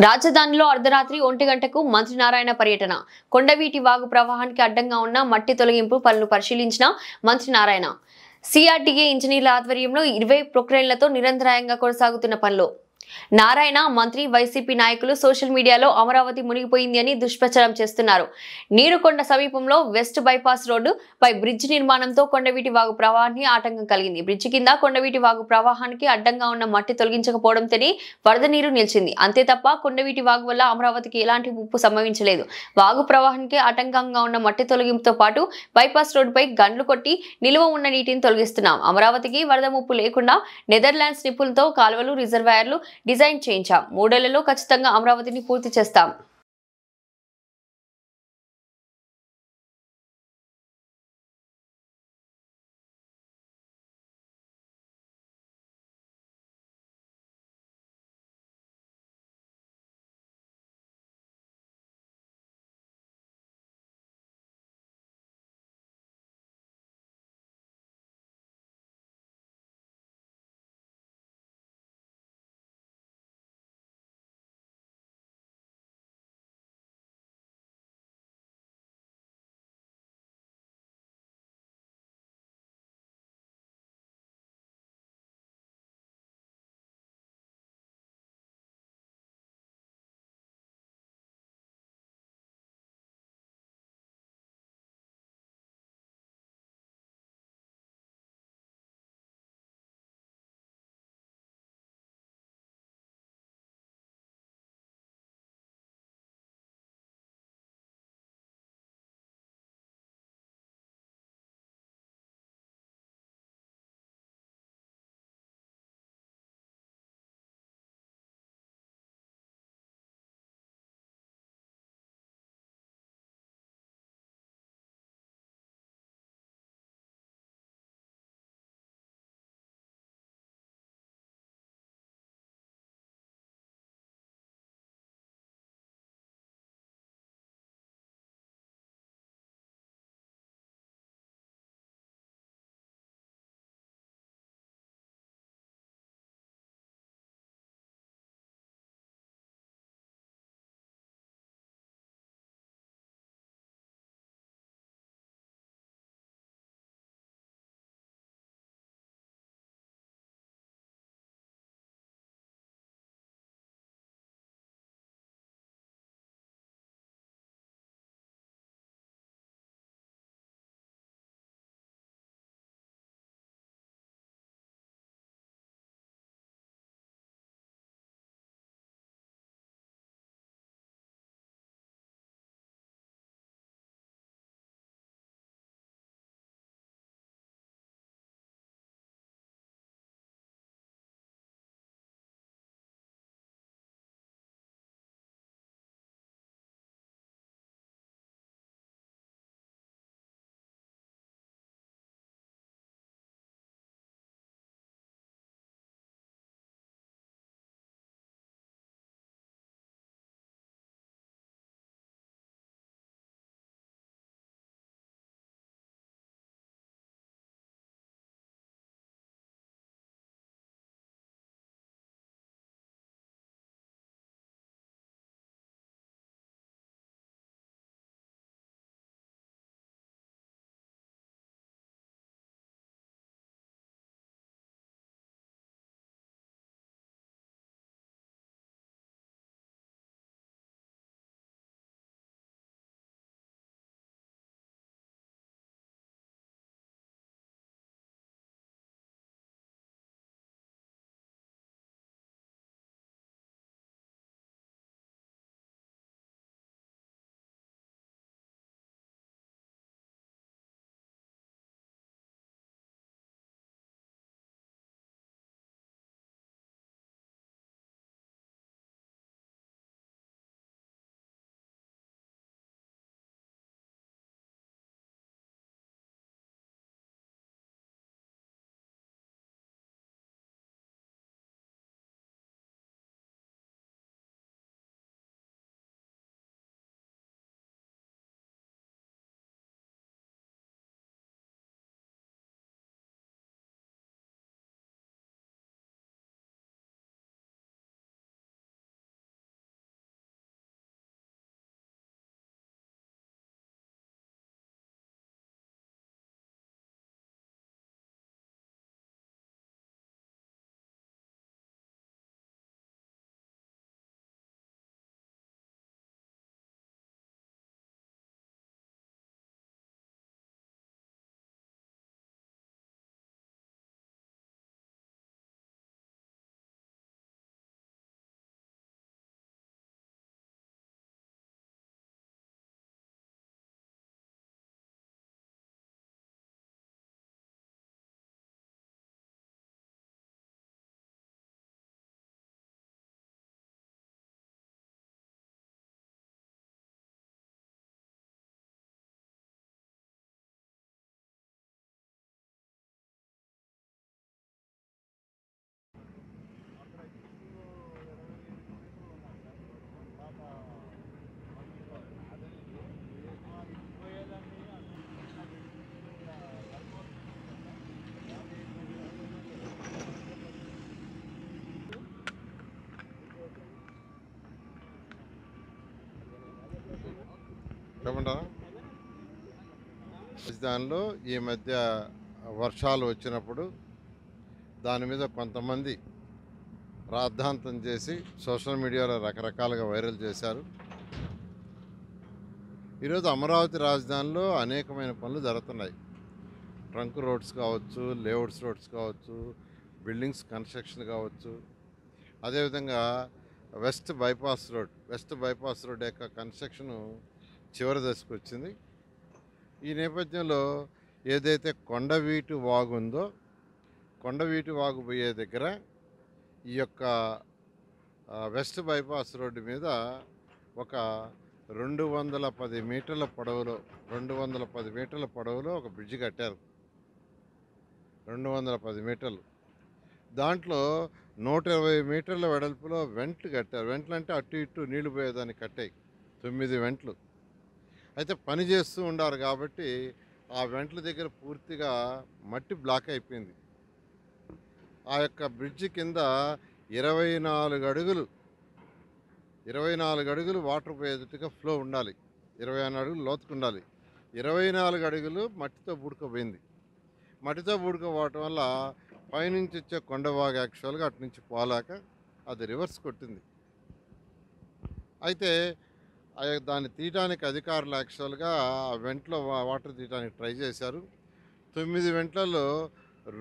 రాజధానిలో అర్ధరాత్రి 1 గంటకు మంత్రి నారాయణ పర్యటన. కొండవీటి వాగు ప్రవాహానికి అడ్డంగా ఉన్న మట్టి తొలగింపు పనులు పరిశీలించిన మంత్రి నారాయణ. సిఆర్డీఏ ఇంజనీర్ల ఆధ్వర్యంలో 20 ప్రొక్లైన్లతో నిరంతరాయంగా కొనసాగుతున్న పనులు. నారాయణ మంత్రి వైసీపీ నాయకులు సోషల్ మీడియాలో అమరావతి మునిగిపోయింది అని దుష్ప్రచారం చేస్తున్నారు. నీరుకొండ సమీపంలో వెస్ట్ బైపాస్ రోడ్డు పై బ్రిడ్జ్ నిర్మాణంతో కొండవీటి వాగు ప్రవాహానికి ఆటంకం కలిగింది. బ్రిడ్జ్ కింద కొండవీటి వాగు ప్రవాహానికి అడ్డంగా ఉన్న మట్టి తొలగించకపోవడంతోనే వరద నీరు నిలిచింది. అంతే తప్ప కొండవీటి వాగు వల్ల అమరావతికి ఎలాంటి ముప్పు సంభవించలేదు. వాగు ప్రవాహానికి ఆటంకంగా ఉన్న మట్టి తొలగింపుతో పాటు బైపాస్ రోడ్డుపై గండ్లు కొట్టి నిలువ ఉన్న నీటిని తొలగిస్తున్నాం. అమరావతికి వరద ముప్పు లేకుండా నెదర్లాండ్స్ నిపుణులతో కాలువలు, రిజర్వాయర్లు డిజైన్ చేయించాం. 3 ఏళ్లలో ఖచ్చితంగా అమరావతిని పూర్తి చేస్తాం. చెప్పమంటారా? రాజధానిలో ఈ మధ్య వర్షాలు వచ్చినప్పుడు దాని మీద కొంతమంది రాద్ధాంతం చేసి సోషల్ మీడియాలో రకరకాలుగా వైరల్ చేశారు. ఈరోజు అమరావతి రాజధానిలో అనేకమైన పనులు జరుగుతున్నాయి. ట్రంక్ రోడ్స్ కావచ్చు, లేఅవుట్స్ రోడ్స్ కావచ్చు, బిల్డింగ్స్ కన్స్ట్రక్షన్ కావచ్చు, అదేవిధంగా వెస్ట్ బైపాస్ రోడ్ యొక్క కన్స్ట్రక్షను చివరి దశకు వచ్చింది. ఈ నేపథ్యంలో ఏదైతే కొండవీటి వాగు ఉందో, కొండవీటి వాగు పోయే దగ్గర ఈ యొక్క వెస్ట్ బైపాస్ రోడ్డు మీద ఒక 210 మీటర్ల పొడవులో ఒక బ్రిడ్జి కట్టారు. 210 మీటర్లు. దాంట్లో 120 మీటర్ల వెడల్పులో వెంట్లు కట్టారు. వెంట్లు అంటే అటు ఇటు నీళ్లు పోయేదాన్ని కట్టాయి. 9 వెంట్లు. అయితే పని చేస్తూ ఉండారు కాబట్టి ఆ వెంట్ల దగ్గర పూర్తిగా మట్టి బ్లాక్ అయిపోయింది. ఆ యొక్క బ్రిడ్జి కింద 24 అడుగులు వాటర్ పోయేటట్టుగా ఫ్లో ఉండాలి. 24 అడుగులు లోతుకు ఉండాలి. 24 అడుగులు మట్టితో పూడుకోపోయింది. మట్టితో పూడుకోపోవటం వల్ల పైనుంచి వచ్చే కొండవాగు యాక్చువల్గా అటు నుంచి పోలేక అది రివర్స్ కొట్టింది. అయితే దాన్ని తీయడానికి అధికారులు యాక్చువల్గా ఆ వెంట్లో వాటర్ తీయడానికి ట్రై చేశారు. 9 వెంట్లలో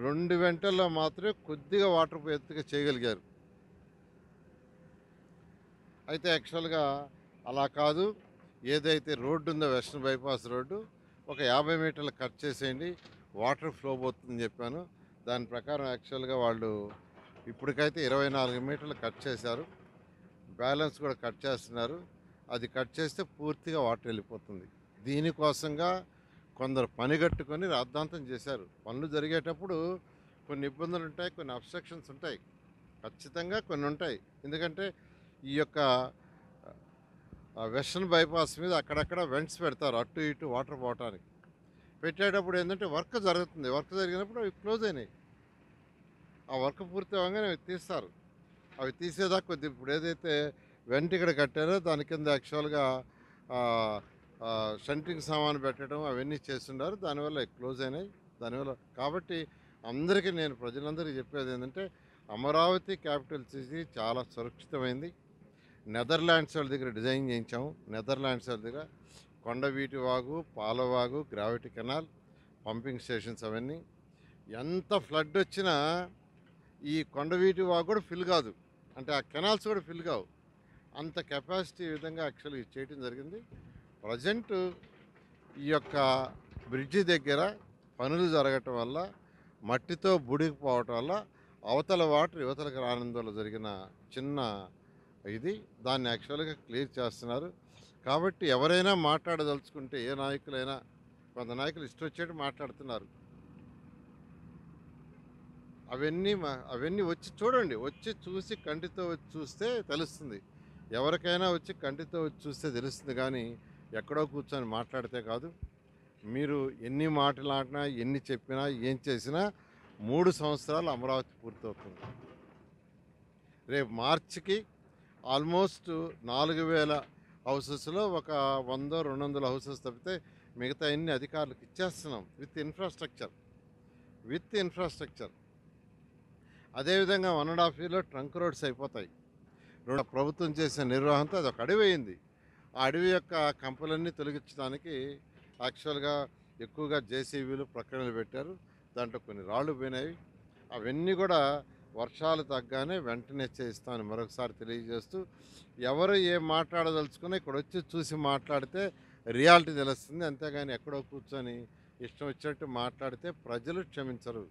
2 వెంటల్లో మాత్రమే కొద్దిగా వాటర్ ఎత్తుగా చేయగలిగారు. అయితే యాక్చువల్గా అలా కాదు, ఏదైతే రోడ్డు ఉందో వెస్టర్న్ బైపాస్ రోడ్డు ఒక 50 మీటర్లు కట్ చేసేయండి, వాటర్ ఫ్లో పోతుందని చెప్పాను. దాని ప్రకారం యాక్చువల్గా వాళ్ళు ఇప్పటికైతే 24 మీటర్లు కట్ చేశారు. బ్యాలెన్స్ కూడా కట్ చేస్తున్నారు. అది కట్ చేస్తే పూర్తిగా వాటర్ వెళ్ళిపోతుంది. దీనికోసంగా కొందరు పనిగట్టుకొని రాద్ధాంతం చేశారు. పనులు జరిగేటప్పుడు కొన్ని ఇబ్బందులు ఉంటాయి, కొన్ని అబ్స్ట్రక్షన్స్ ఉంటాయి, ఖచ్చితంగా కొన్ని ఉంటాయి. ఎందుకంటే ఈ యొక్క వెస్టర్న్ బైపాస్ మీద అక్కడక్కడ వెంట్స్ పెడతారు, అటు ఇటు వాటర్ పోవటానికి. పెట్టేటప్పుడు ఏంటంటే వర్క్ జరుగుతుంది. వర్క్ జరిగినప్పుడు అవి క్లోజ్ అయినాయి. ఆ వర్క్ పూర్తి అవ్వగానే అవి తీస్తారు. అవి తీసేదాకా కొద్దిగా ఇప్పుడు ఏదైతే వెంట ఇక్కడ కట్టారో దాని కింద యాక్చువల్గా షంటింగ్ సామాను పెట్టడం అవన్నీ చేస్తున్నారు. దానివల్ల క్లోజ్ అయినాయి. దానివల్ల కాబట్టి అందరికీ నేను ప్రజలందరికీ చెప్పేది ఏంటంటే అమరావతి క్యాపిటల్ సిటీ చాలా సురక్షితమైంది. నెదర్లాండ్స్ వాళ్ళ దగ్గర డిజైన్ చేయించాము. నెదర్లాండ్స్ వాళ్ళ దగ్గర Kondaveeti Vagu, Palavagu, gravity canal, pumping stations అవన్నీ. ఎంత ఫ్లడ్ వచ్చినా ఈ కొండవీటి వాగు కూడా ఫిల్ కాదు, అంటే ఆ కెనాల్స్ కూడా ఫిల్ కావు. అంత కెపాసిటీ విధంగా యాక్చువల్గా చేయడం జరిగింది. ప్రజెంట్ ఈ యొక్క బ్రిడ్జి దగ్గర పనులు జరగటం వల్ల మట్టితో బుడికిపోవటం వల్ల అవతల వాటర్ యువతలకు రానందువల్ల జరిగిన చిన్న ఇది దాన్ని యాక్చువల్గా క్లియర్ చేస్తున్నారు. కాబట్టి ఎవరైనా మాట్లాడదలుచుకుంటే ఏ నాయకులైనా, కొంత నాయకులు ఇష్టం వచ్చేట్టు మాట్లాడుతున్నారు. అవన్నీ వచ్చి చూడండి, వచ్చి చూసి కంటితో వచ్చి చూస్తే తెలుస్తుంది. ఎవరికైనా వచ్చి కంటితో వచ్చి చూస్తే తెలుస్తుంది, కానీ ఎక్కడో కూర్చొని మాట్లాడితే కాదు. మీరు ఎన్ని మాట్లాడినా, ఎన్ని చెప్పినా, ఏం చేసినా 3 సంవత్సరాలు అమరావతి పూర్తవుతుంది. రేపు మార్చికి ఆల్మోస్ట్ 4000 హౌసెస్లో ఒక 100-200 హౌసెస్ తప్పితే మిగతా అన్ని అధికారులకు ఇచ్చేస్తున్నాం విత్ ఇన్ఫ్రాస్ట్రక్చర్. అదేవిధంగా 1.5 yearలో ట్రంక్ రోడ్స్ అయిపోతాయి. ప్రభుత్వం చేసిన నిర్వహణతో అది ఒక అడవి అయింది. ఆ అడవి యొక్క కంపలన్నీ తొలగించడానికి యాక్చువల్గా ఎక్కువగా జేసీబీలు ప్రక్రియలు పెట్టారు. దాంట్లో కొన్ని రాళ్ళు పోయినాయి. అవన్నీ కూడా వర్షాలు తగ్గానే వెంటనే చేయిస్తామని మరొకసారి తెలియజేస్తూ, ఎవరు ఏం మాట్లాడదలుచుకున్నా ఇక్కడ వచ్చి చూసి మాట్లాడితే రియాలిటీ తెలుస్తుంది. అంతేగాని ఎక్కడో కూర్చొని ఇష్టం వచ్చినట్టు మాట్లాడితే ప్రజలు క్షమించరు.